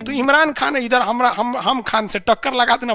तो इमरान खान इधर हम खान से टक्कर लगा देना,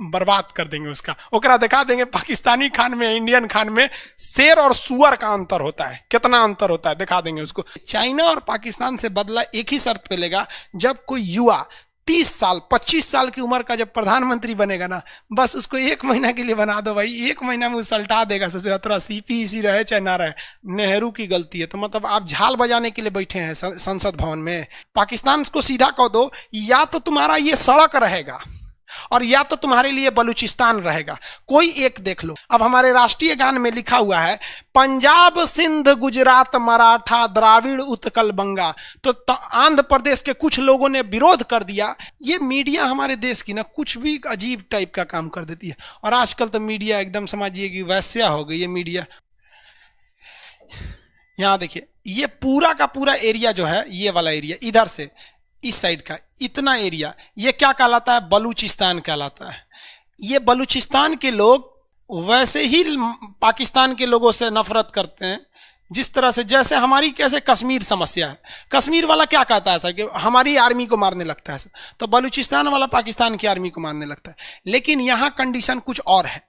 बर्बाद कर देंगे उसका, ओकरा दिखा देंगे पाकिस्तानी खान में इंडियन खान में शेर और सुअर का अंतर होता है, कितना अंतर होता है दिखा देंगे उसको। चाइना और पाकिस्तान से बदला एक ही शर्त पे लेगा, जब कोई युवा 30 साल 25 साल की उम्र का जब प्रधानमंत्री बनेगा ना, बस उसको 1 महीना के लिए बना दो भाई, 1 महीना में उलटा देगा। सोच रहा थोड़ा CP रहे चाहे ना रहे, नेहरू की गलती है। तो मतलब आप झाल बजाने के लिए बैठे हैं संसद भवन में। पाकिस्तान को सीधा कह दो, या तो तुम्हारा ये सड़क रहेगा और या तो तुम्हारे लिए बलूचिस्तान रहेगा, कोई एक देख लो। अब हमारे राष्ट्रीय गान में लिखा हुआ है पंजाब सिंध गुजरात मराठा द्राविड़ उत्कल बंगा, तो आंध्र प्रदेश के कुछ लोगों ने विरोध कर दिया। ये मीडिया हमारे देश की ना कुछ भी अजीब टाइप का काम कर देती है। और आजकल तो मीडिया एकदम समझिए कि वैश्या हो गई है मीडिया। यहां देखिए ये पूरा का पूरा एरिया जो है, ये वाला एरिया इधर से इस साइड का इतना एरिया, ये क्या कहलाता है? बलूचिस्तान कहलाता है। ये बलूचिस्तान के लोग वैसे ही पाकिस्तान के लोगों से नफरत करते हैं जिस तरह से, जैसे हमारी कैसे कश्मीर समस्या है, कश्मीर वाला क्या कहता है सर कि हमारी आर्मी को मारने लगता है, तो बलूचिस्तान वाला पाकिस्तान की आर्मी को मारने लगता है। लेकिन यहां कंडीशन कुछ और है।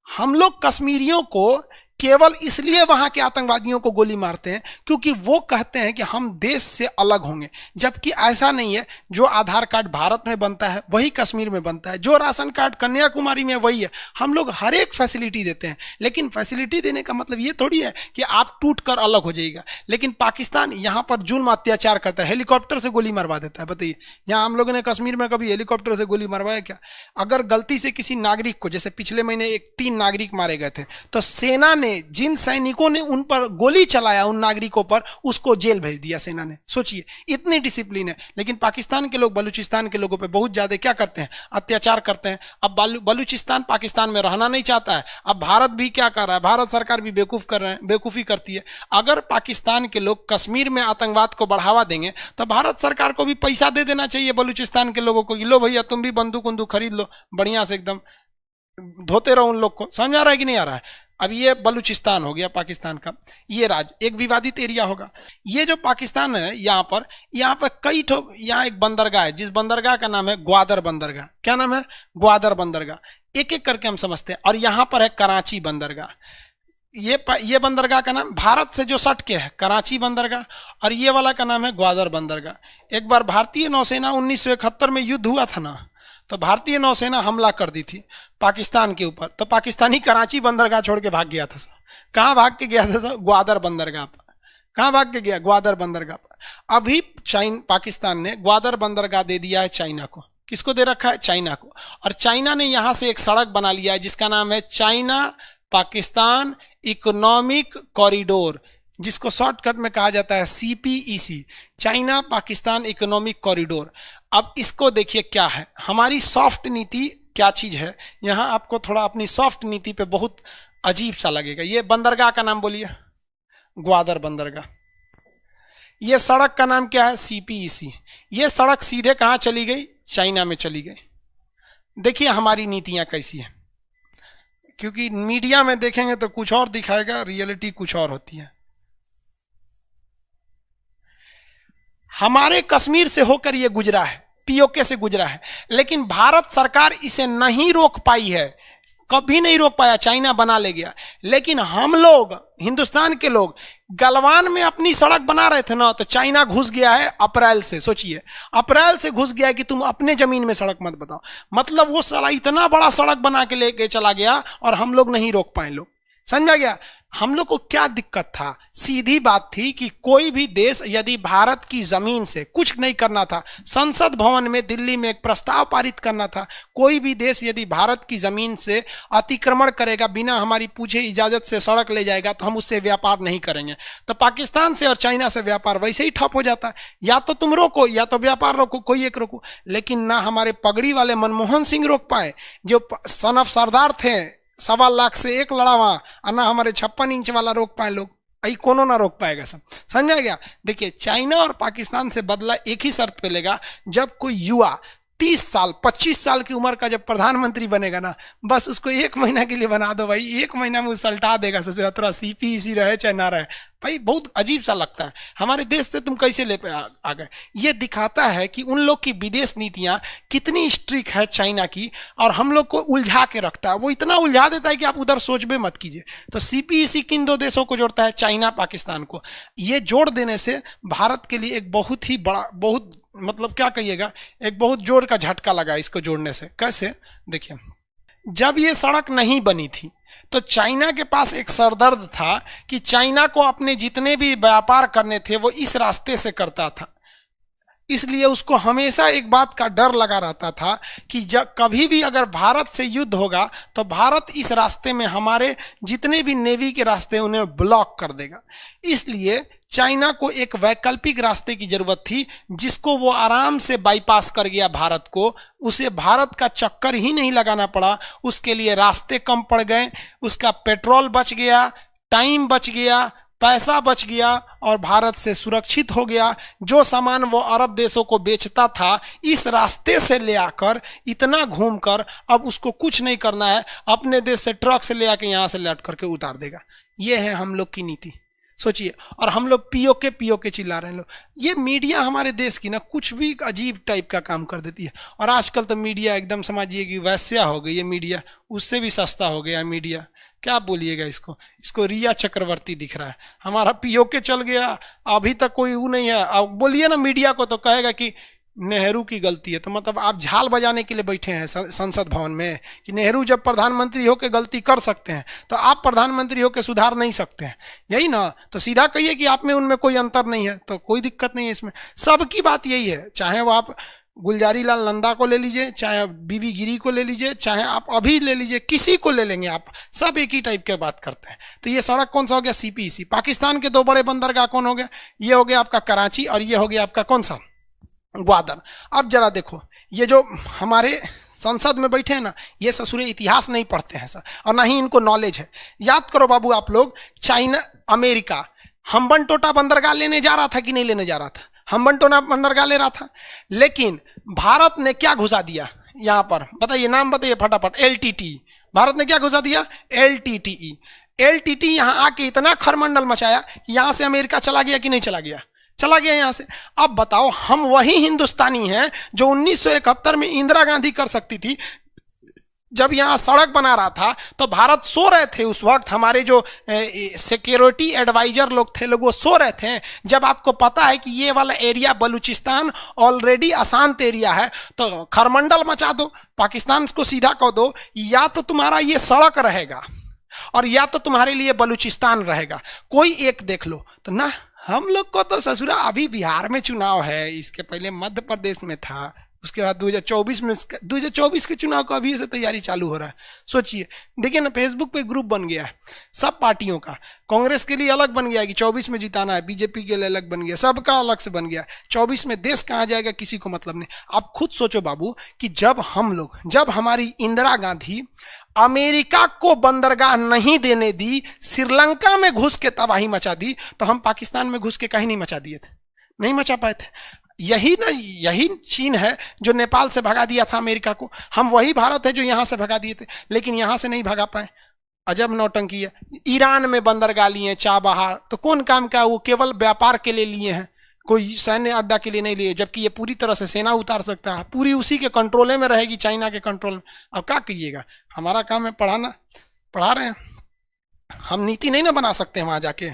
हम लोग कश्मीरियों को केवल इसलिए वहां के आतंकवादियों को गोली मारते हैं क्योंकि वो कहते हैं कि हम देश से अलग होंगे, जबकि ऐसा नहीं है। जो आधार कार्ड भारत में बनता है वही कश्मीर में बनता है, जो राशन कार्ड कन्याकुमारी में वही है। हम लोग हर एक फैसिलिटी देते हैं, लेकिन फैसिलिटी देने का मतलब ये थोड़ी है कि आप टूट कर अलग हो जाइएगा। लेकिन पाकिस्तान यहाँ पर जुल्म अत्याचार करता है, हेलीकॉप्टर से गोली मरवा देता है। बताइए, यहाँ हम लोगों ने कश्मीर में कभी हेलीकॉप्टर से गोली मरवाया क्या? अगर गलती से किसी नागरिक को, जैसे पिछले महीने 3 नागरिक मारे गए थे, तो सेना ने, जिन सैनिकों ने उन पर गोली चलाया उन नागरिकों पर, उसको जेल भेज दिया सेना ने। सोचिए इतनी डिसिप्लिन है। लेकिन पाकिस्तान के लोग बलूचिस्तान के लोगों पे बहुत ज्यादा क्या करते हैं? अत्याचार करते हैं। अब बलूचिस्तान पाकिस्तान में रहना नहीं चाहता है। अब भारत भी क्या कर रहा है? भारत सरकार भी बेवकूफी करती है। अगर पाकिस्तान के लोग कश्मीर में आतंकवाद को बढ़ावा देंगे तो भारत सरकार को भी पैसा दे देना चाहिए बलूचिस्तान के लोगों को, लो भैया तुम भी बंदूक उंदूक खरीद लो, बढ़िया से एकदम धोते रहो उन लोग को। समझ आ रहा है कि नहीं आ रहा है? अब ये बलूचिस्तान हो गया पाकिस्तान का, ये राज्य एक विवादित एरिया होगा। ये जो पाकिस्तान है यहाँ पर कई यहाँ एक बंदरगाह है, जिस बंदरगाह का नाम है ग्वादर बंदरगाह। क्या नाम है? ग्वादर बंदरगाह। एक एक करके हम समझते हैं। और यहाँ पर है कराची बंदरगाह। ये बंदरगाह का नाम भारत से जो सट के है कराची बंदरगाह, और ये वाला का नाम है ग्वादर बंदरगाह। एक बार भारतीय नौसेना 1971 में युद्ध हुआ था ना, तो भारतीय नौसेना हमला कर दी थी पाकिस्तान के ऊपर, तो पाकिस्तानी कराची बंदरगाह छोड़ के भाग गया था। कहाँ भाग के गया था? ग्वादर बंदरगाह पर। कहाँ भाग के गया? ग्वादर बंदरगाह पर। अभी पाकिस्तान ने ग्वादर बंदरगाह दे दिया है चाइना को। किसको दे रखा है? चाइना को। और चाइना ने यहां से एक सड़क बना लिया है जिसका नाम है चाइना पाकिस्तान इकोनॉमिक कॉरिडोर, जिसको शॉर्टकट में कहा जाता है CPEC, China Pakistan economic corridor. अब इसको देखिए क्या है, हमारी सॉफ्ट नीति क्या चीज है। यहां आपको थोड़ा अपनी सॉफ्ट नीति पे बहुत अजीब सा लगेगा। ये बंदरगाह का नाम बोलिए, ग्वादर बंदरगाह। ये सड़क का नाम क्या है? CPEC। ये सड़क सीधे कहां चली गई? चाइना में चली गई। देखिए हमारी नीतियां कैसी हैं, क्योंकि मीडिया में देखेंगे तो कुछ और दिखाएगा, रियलिटी कुछ और होती है। हमारे कश्मीर से होकर यह गुजरा है, POK से गुजरा है, लेकिन भारत सरकार इसे नहीं रोक पाई है, कभी नहीं रोक पाया। चाइना बना ले गया। लेकिन हम लोग, हिंदुस्तान के लोग, गलवान में अपनी सड़क बना रहे थे ना, तो चाइना घुस गया है अप्रैल से। सोचिए, अप्रैल से घुस गया है कि तुम अपने जमीन में सड़क मत बताओ। मतलब वो साला इतना बड़ा सड़क बना के लेके चला गया और हम लोग नहीं रोक पाए। लोग समझा गया? हम लोग को क्या दिक्कत था? सीधी बात थी कि कोई भी देश यदि भारत की जमीन से कुछ नहीं करना था, संसद भवन में दिल्ली में एक प्रस्ताव पारित करना था, कोई भी देश यदि भारत की जमीन से अतिक्रमण करेगा, बिना हमारी पूछे इजाजत से सड़क ले जाएगा, तो हम उससे व्यापार नहीं करेंगे। तो पाकिस्तान से और चाइना से व्यापार वैसे ही ठप हो जाता है। या तो तुम रोको या तो व्यापार रोको, कोई एक रोको। लेकिन ना हमारे पगड़ी वाले मनमोहन सिंह रोक पाए, जो सन ऑफ सरदार थे, 1.25 लाख से एक लड़ा वहां, और ना हमारे 56 इंच वाला रोक पाए लोग। आई कोनो ना रोक पाएगा सब। समझा गया? देखिए, चाइना और पाकिस्तान से बदला एक ही शर्त पे लेगा, जब कोई युवा 30 साल 25 साल की उम्र का जब प्रधानमंत्री बनेगा ना, बस उसको 1 महीना के लिए बना दो भाई, 1 महीना में उलटा देगा। सोच थोड़ा सीपीसी रहे चाहे ना रहे भाई, बहुत अजीब सा लगता है। हमारे देश से तुम कैसे ले पे आ गए। ये दिखाता है कि उन लोग की विदेश नीतियां कितनी स्ट्रिक्ट है चाइना की, और हम लोग को उलझा के रखता है। वो इतना उलझा देता है कि आप उधर सोच भी मत कीजिए। तो सीपीईसी किन 2 देशों को जोड़ता है? चाइना पाकिस्तान को। ये जोड़ देने से भारत के लिए एक बहुत ही बड़ा, बहुत मतलब क्या कहिएगा, एक बहुत जोर का झटका लगा इसको जोड़ने से। कैसे? देखिए, जब ये सड़क नहीं बनी थी तो चाइना के पास एक सरदर्द था कि चाइना को अपने जितने भी व्यापार करने थे वो इस रास्ते से करता था। इसलिए उसको हमेशा एक बात का डर लगा रहता था कि जब कभी भी अगर भारत से युद्ध होगा तो भारत इस रास्ते में हमारे जितने भी नेवी के रास्ते उन्हें ब्लॉक कर देगा। इसलिए चाइना को एक वैकल्पिक रास्ते की जरूरत थी, जिसको वो आराम से बाईपास कर गया भारत को। उसे भारत का चक्कर ही नहीं लगाना पड़ा, उसके लिए रास्ते कम पड़ गए, उसका पेट्रोल बच गया, टाइम बच गया, पैसा बच गया, और भारत से सुरक्षित हो गया। जो सामान वो अरब देशों को बेचता था, इस रास्ते से ले आकर इतना घूमकर अब उसको कुछ नहीं करना है, अपने देश से ट्रक से ले आकर यहाँ से लट करके उतार देगा। ये है हम लोग की नीति, सोचिए। और हम लोग पीओके चिल्ला रहे हैं लोग। ये मीडिया हमारे देश की ना कुछ भी अजीब टाइप का काम कर देती है। और आजकल तो मीडिया एकदम समझिए कि वैश्या हो गई है। मीडिया उससे भी सस्ता हो गया मीडिया। क्या बोलिएगा इसको रिया चक्रवर्ती दिख रहा है। हमारा पीओके चल गया, अभी तक कोई वो नहीं है। अब बोलिए ना मीडिया को तो कहेगा कि नेहरू की गलती है। तो मतलब आप झाल बजाने के लिए बैठे हैं संसद भवन में कि नेहरू जब प्रधानमंत्री होकर गलती कर सकते हैं तो आप प्रधानमंत्री होकर सुधार नहीं सकते हैं, यही ना? तो सीधा कहिए कि आप में उनमें कोई अंतर नहीं है, तो कोई दिक्कत नहीं है इसमें। सबकी बात यही है, चाहे वो आप गुलजारी लाल नंदा को ले लीजिए, चाहे बीबी गिरी को ले लीजिए, चाहे आप अभी ले लीजिए, किसी को ले लेंगे आप, सब एक ही टाइप के बात करते हैं। तो ये सड़क कौन सा हो गया? सीपीईसी। पाकिस्तान के 2 बड़े बंदरगाह कौन हो गया? ये हो गया आपका कराची, और ये हो गया आपका कौन सा? ग्वादर। अब जरा देखो, ये जो हमारे संसद में बैठे हैं ना, ये ससुरे इतिहास नहीं पढ़ते हैं सर, और ना ही इनको नॉलेज है। याद करो बाबू आप लोग, चाइना अमेरिका हम्बनटोटा बंदरगाह लेने जा रहा था कि नहीं लेने जा रहा था? हम्बनटोटा बंदरगाह ले रहा था, लेकिन भारत ने क्या घुसा दिया यहां पर? बताइए, नाम बताइए फटाफट। एलटीटी। भारत ने क्या घुसा दिया? एलटीटीई। एलटीटी यहां आके इतना खरमंडल मचाया कि यहां से अमेरिका चला गया कि नहीं चला गया? चला गया यहां से। अब बताओ, हम वही हिंदुस्तानी हैं जो 1971 में इंदिरा गांधी कर सकती थी। जब यहां सड़क बना रहा था तो भारत सो रहे थे उस वक्त। हमारे जो सिक्योरिटी एडवाइजर लोग थे, लोग वो सो रहे थे। जब आपको पता है कि ये वाला एरिया बलूचिस्तान ऑलरेडी अशांत एरिया है, तो खरमंडल मचा दो, पाकिस्तान को सीधा कह दो, या तो तुम्हारा ये सड़क रहेगा और या तो तुम्हारे लिए बलूचिस्तान रहेगा, कोई एक देख लो। तो ना, हम लोग को तो ससुरा अभी बिहार में चुनाव है, इसके पहले मध्य प्रदेश में था, उसके बाद 2024 के चुनाव को अभी से तैयारी चालू हो रहा है। सोचिए, देखिए ना, फेसबुक पे ग्रुप बन गया है सब पार्टियों का। कांग्रेस के लिए अलग बन गया कि 24 में जिताना है, बीजेपी के लिए अलग बन गया, सबका अलग से बन गया। 24 में देश कहाँ जाएगा किसी को मतलब नहीं। आप खुद सोचो बाबू कि जब हमारी इंदिरा गांधी अमेरिका को बंदरगाह नहीं देने दी, श्रीलंका में घुस के तबाही मचा दी, तो हम पाकिस्तान में घुस के कहीं नहीं मचा दिए थे, नहीं मचा पाए थे। यही चीन है जो नेपाल से भगा दिया था अमेरिका को। हम वही भारत है जो यहां से भगा दिए थे, लेकिन यहां से नहीं भगा पाए। अजब नौटंकी है। ईरान में बंदरगाह लिए, चाबहार, तो कौन काम का? वो केवल व्यापार के लिए लिए हैं, कोई सैन्य अड्डा के लिए नहीं लिए। जबकि ये पूरी तरह से सेना उतार सकता है, पूरी उसी के कंट्रोल में रहेगी, चाइना के कंट्रोल में। अब क्या कहिएगा? हमारा काम है पढ़ाना, पढ़ा रहे हैं हम। नीति नहीं ना बना सकते वहां जाके।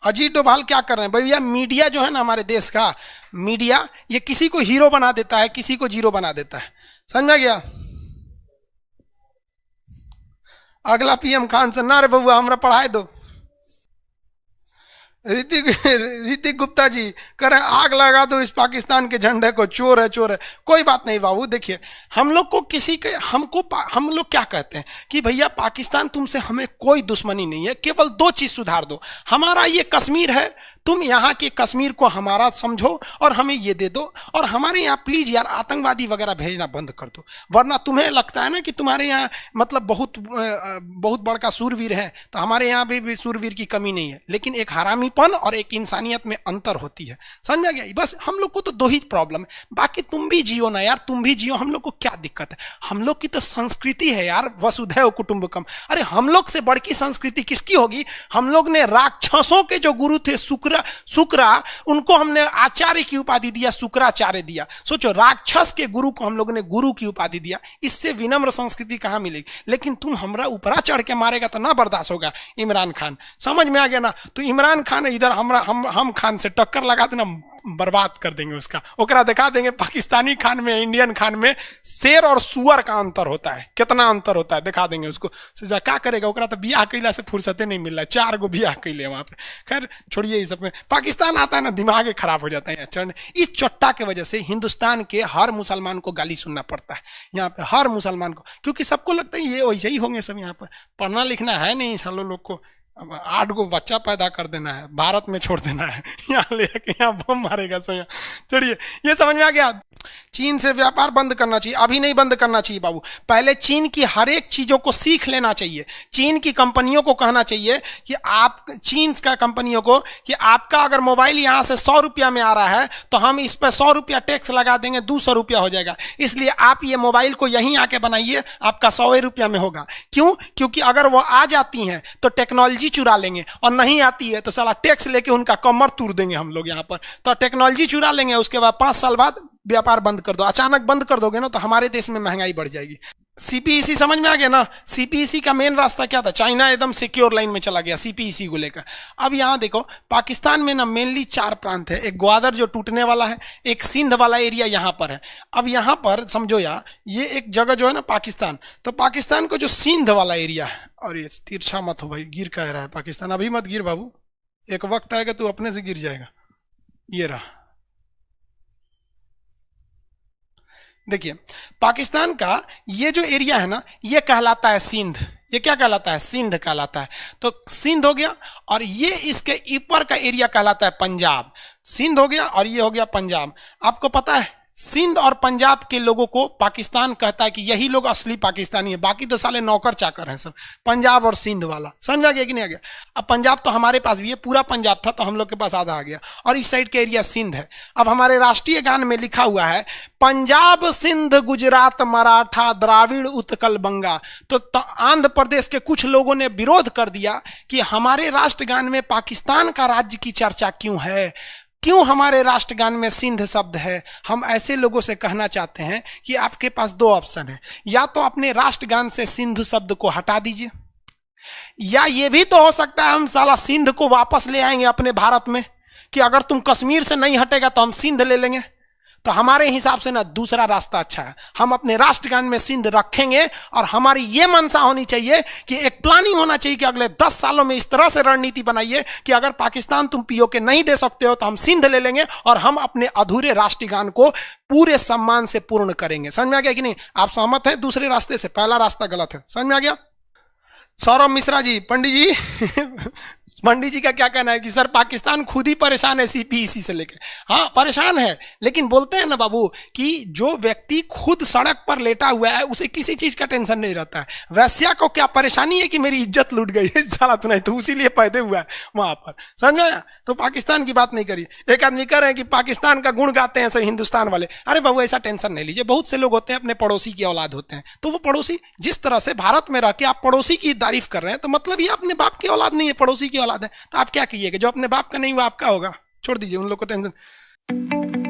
अजीत डोभाल क्या कर रहे हैं भैया? मीडिया जो है ना हमारे देश का, मीडिया ये किसी को हीरो बना देता है, किसी को जीरो बना देता है। समझ में गया? अगला पीएम खान से, ना रे बबुआ हमरा पढ़ाए दो। ऋतिक गुप्ता जी कह रहे हैं आग लगा दो इस पाकिस्तान के झंडे को, चोर है चोर है। कोई बात नहीं बाबू, देखिए हम लोग को हम लोग क्या कहते हैं कि भैया पाकिस्तान तुमसे हमें कोई दुश्मनी नहीं है, केवल 2 चीज सुधार दो। हमारा ये कश्मीर है तुम यहाँ के कश्मीर को हमारा समझो और हमें ये दे दो, और हमारे यहाँ प्लीज यार आतंकवादी वगैरह भेजना बंद कर दो। वरना तुम्हें लगता है ना कि तुम्हारे यहाँ मतलब बहुत बड़का सूरवीर है, तो हमारे यहाँ भी सूरवीर की कमी नहीं है, लेकिन एक हरामीपन और एक इंसानियत में अंतर होती है। समझ में आ गया? बस हम लोग को तो दो ही प्रॉब्लम है, बाकी तुम भी जियो ना यार, तुम भी जियो, हम लोग को क्या दिक्कत है? हम लोग की तो संस्कृति है यार, वसुधैव कुटुंबकम। अरे हम लोग से बड़ी संस्कृति किसकी होगी? हम लोग ने राक्षसों के जो गुरु थे शुक्रा, उनको हमने आचार्य की उपाधि दिया, शुक्राचार्य दिया। सोचो, राक्षस के गुरु को हम लोग ने गुरु की उपाधि दिया। इससे विनम्र संस्कृति कहां मिलेगी? लेकिन तुम हमरा ऊपरा चढ़ के मारेगा तो ना बर्दाश्त होगा। इमरान खान, समझ में आ गया ना? तो इमरान खान इधर हम खान से टक्कर लगा देना, बर्बाद कर देंगे उसका। ओकरा दिखा देंगे पाकिस्तानी खान में इंडियन खान में शेर और सुअर का अंतर होता है, कितना अंतर होता है दिखा देंगे उसको। जा क्या करेगा? ओकरा तो बियाह कैला से फुर्सते नहीं मिल रहा है, 4 गो बियाह कैले वहां पे। खैर छोड़िए, इस सब में पाकिस्तान आता है ना दिमाग खराब हो जाता है चढ़ने। इस चट्टा के वजह से हिंदुस्तान के हर मुसलमान को गाली सुनना पड़ता है यहाँ पे, हर मुसलमान को, क्योंकि सबको लगता है ये वैसे ही होंगे सब। यहाँ पर पढ़ना लिखना है नहीं सालों लोग को, 8 गो बच्चा पैदा कर देना है, भारत में छोड़ देना है, यहाँ ले यहाँ बम मारेगा सब। चलिए, ये समझ में आ गया। चीन से व्यापार बंद करना चाहिए, अभी नहीं बंद करना चाहिए बाबू, पहले चीन की हर एक चीजों को सीख लेना चाहिए। चीन की कंपनियों को कहना चाहिए कि आप, चीन का कंपनियों को, कि आपका अगर मोबाइल यहाँ से 100 रुपया में आ रहा है तो हम इस पर 100 रुपया टैक्स लगा देंगे, 200 रुपया हो जाएगा। इसलिए आप ये मोबाइल को यहीं आके बनाइए, आपका 100 रुपया में होगा। क्यों? क्योंकि अगर वो आ जाती हैं तो टेक्नोलॉजी चुरा लेंगे, और नहीं आती है तो साला टैक्स लेके उनका कमर तोड़ देंगे हम लोग यहाँ पर। तो टेक्नोलॉजी चुरा लेंगे, उसके बाद 5 साल बाद व्यापार बंद कर दो। अचानक बंद कर दोगे ना तो हमारे देश में महंगाई बढ़ जाएगी। सीपीईसी समझ में आ गया ना? सीपीईसी का मेन रास्ता क्या था? चाइना एकदम सिक्योर लाइन में चला गया सीपीईसी को लेकर। अब यहाँ देखो, पाकिस्तान में ना मेनली 4 प्रांत है। एक ग्वादर जो टूटने वाला है, एक सिंध वाला एरिया यहाँ पर है। अब यहाँ पर समझो यार, ये एक जगह जो है ना पाकिस्तान, तो पाकिस्तान को जो सिंध वाला एरिया है, और ये तिरछा मत हो भाई, गिर कह रहा है पाकिस्तान, अभी मत गिर बाबू, एक वक्त आएगा तू अपने से गिर जाएगा। ये रहा, देखिए पाकिस्तान का ये जो एरिया है ना, ये कहलाता है सिंध। ये क्या कहलाता है? सिंध कहलाता है। तो सिंध हो गया, और ये इसके ऊपर का एरिया कहलाता है पंजाब। सिंध हो गया और ये हो गया पंजाब। आपको पता है सिंध और पंजाब के लोगों को पाकिस्तान कहता है कि यही लोग असली पाकिस्तानी है, बाकी तो साले नौकर चाकर हैं सब। पंजाब और सिंध वाला समझ में आ गया कि नहीं आ गया? अब पंजाब तो हमारे पास भी है, पूरा पंजाब था तो हम लोग के पास आधा आ गया, और इस साइड के एरिया सिंध है। अब हमारे राष्ट्रीय गान में लिखा हुआ है पंजाब सिंध गुजरात मराठा द्राविड़ उत्कल बंगा। तो आंध्र प्रदेश के कुछ लोगों ने विरोध कर दिया कि हमारे राष्ट्रगान में पाकिस्तान का राज्य की चर्चा क्यों है, क्यों हमारे राष्ट्रगान में सिंध शब्द है। हम ऐसे लोगों से कहना चाहते हैं कि आपके पास 2 ऑप्शन है, या तो अपने राष्ट्रगान से सिंध शब्द को हटा दीजिए, या ये भी तो हो सकता है हम साला सिंध को वापस ले आएंगे अपने भारत में, कि अगर तुम कश्मीर से नहीं हटेगा तो हम सिंध ले लेंगे। तो हमारे हिसाब से ना दूसरा रास्ता अच्छा है, हम अपने राष्ट्रगान में सिंध रखेंगे, और हमारी ये मंशा होनी चाहिए कि एक प्लानिंग होना चाहिए कि अगले 10 सालों में इस तरह से रणनीति बनाइए कि अगर पाकिस्तान तुम पीओके नहीं दे सकते हो तो हम सिंध ले लेंगे, और हम अपने अधूरे राष्ट्रगान को पूरे सम्मान से पूर्ण करेंगे। समझ में आ गया कि नहीं? आप सहमत हैं दूसरे रास्ते से? पहला रास्ता गलत है, समझ में आ गया? सौरभ मिश्रा जी, पंडित जी पंडित जी का क्या कहना है कि सर पाकिस्तान खुद ही परेशान है सीपीईसी से लेकर। हाँ परेशान है, लेकिन बोलते हैं ना बाबू कि जो व्यक्ति खुद सड़क पर लेटा हुआ है उसे किसी चीज का टेंशन नहीं रहता है। वैश्या को क्या परेशानी है कि मेरी इज्जत लूट गई है साला, तो नहीं तो उसी लिए पैदे हुआ है वहां पर, समझ आया? तो पाकिस्तान की बात नहीं करिए। एक आदमी कह रहे हैं कि पाकिस्तान का गुण गाते हैं सब हिंदुस्तान वाले। अरे बाबू ऐसा टेंशन नहीं लीजिए, बहुत से लोग होते हैं अपने पड़ोसी की औलाद होते हैं, तो वो पड़ोसी जिस तरह से भारत में रह के आप पड़ोसी की तारीफ कर रहे हैं, तो मतलब ये अपने बाप की औलाद नहीं है, पड़ोसी की औलाद है। तो आप क्या कहिएगा, जो अपने बाप का नहीं हुआ आपका होगा, छोड़ दीजिए उन लोग को टेंशन।